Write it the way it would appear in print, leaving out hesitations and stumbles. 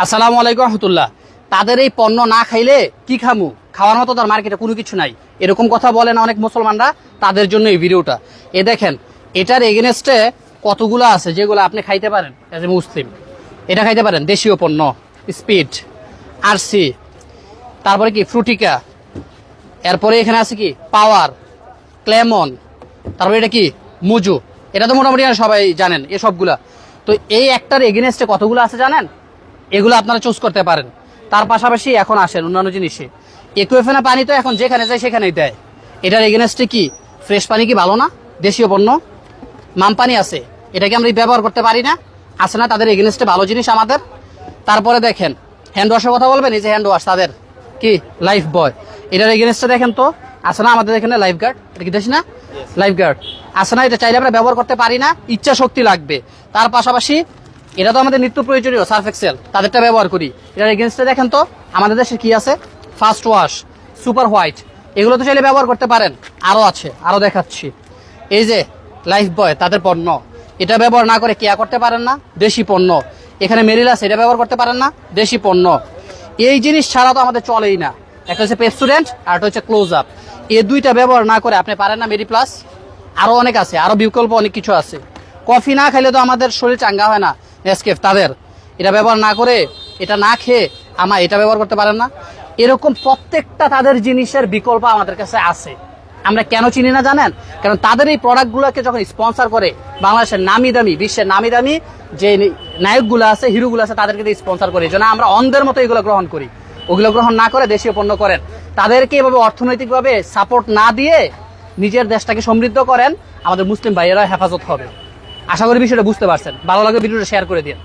আসসালামু আলাইকুম রহমতুল্লাহ। তাদের এই পণ্য না খাইলে কি খামু, খাওয়ার মতো তার মার্কেটে কোনো কিছু নাই, এরকম কথা বলে না অনেক মুসলমানরা। তাদের জন্য এই ভিডিওটা। এ দেখেন, এটার এগেনস্টে কতগুলো আছে যেগুলো আপনি খাইতে পারেন এজ এ মুসলিম। এটা খাইতে পারেন, দেশীয় পণ্য, স্পিড, আরসি, তারপরে কি ফ্রুটিকা, এরপরে এখানে আছে কি পাওয়ার, ক্লেমন, তারপরে এটা কি মুজু। এটা তো মোটামুটি সবাই জানেন এসবগুলা। তো এই একটার এগেনস্টে কতগুলো আছে জানেন? এগুলো আপনারা চুজ করতে পারেন। তার পাশাপাশি এখন আসেন অন্যান্য জিনিসে। একুয়েফেনা পানি তো এখন যেখানে যায় সেখানেই দেয়। এটার এগেনস্টে কি ফ্রেশ পানি কি ভালো না? দেশীয় পণ্য মাম পানি আছে, এটাকে আমরা ব্যবহার করতে পারি না? আছে না তাদের এগেনস্টে ভালো জিনিস আমাদের? তারপরে দেখেন হ্যান্ড ওয়াশের কথা বলবেন, এই যে হ্যান্ড ওয়াশ তাদের কি লাইফ বয়, এটার এগেনস্টে দেখেন তো আছে না আমাদের এখানে লাইফ গার্ড। এটা কি দেখি না লাইফ গার্ড আছে না? এটা চাইলে আমরা ব্যবহার করতে পারি না, ইচ্ছা শক্তি লাগবে। তার পাশাপাশি এটা তো আমাদের নিত্য প্রয়োজনীয় সার্ফ এক্সেল, তাদেরটা ব্যবহার করি। এটার এগেনস্টে দেখেন তো আমাদের দেশে কি আছে, ফার্স্ট ওয়াশ, সুপার হোয়াইট, এগুলো তো চাইলে ব্যবহার করতে পারেন। আরও আছে, আরও দেখাচ্ছি। এই যে লাইফ বয় তাদের পণ্য, এটা ব্যবহার না করে কেয়া করতে পারেন না, দেশি পণ্য। এখানে মেরিল আছে, এটা ব্যবহার করতে পারেন না, দেশি পণ্য। এই জিনিস ছাড়া তো আমাদের চলেই না। একটা হচ্ছে পেপসোডেন্ট আর একটা হচ্ছে ক্লোজ আপ। এই দুইটা ব্যবহার না করে আপনি পারেন না মেরি প্লাস। আরও অনেক আছে, আরও বিকল্প অনেক কিছু আছে। কফি না খাইলে তো আমাদের শরীর চাঙ্গা হয় না, নেসকেফ তাদের, এটা ব্যবহার না করে, এটা না খেয়ে আমার এটা ব্যবহার করতে পারেন না। এরকম প্রত্যেকটা তাদের জিনিসের বিকল্প আমাদের কাছে আছে। আমরা কেন চিনি না জানেন? কারণ তাদের এই প্রোডাক্টগুলোকে যখন স্পন্সর করে বাংলাদেশের নামি দামি, বিশ্বের নামি দামি যে নায়কগুলো আছে, হিরোগুলো আছে, তাদেরকে দিয়ে স্পন্সর করে। এই জন্য আমরা অন্ধের মতো এগুলো গ্রহণ করি। ওগুলো গ্রহণ না করে দেশীয় পণ্য করেন। তাদেরকে এভাবে অর্থনৈতিকভাবে সাপোর্ট না দিয়ে নিজের দেশটাকে সমৃদ্ধ করেন, আমাদের মুসলিম ভাইয়েরা হেফাজত হবে। আশা করি বিষয়টা বুঝতে পারছেন। ভালো লাগলে ভিডিওটা শেয়ার করে দিন।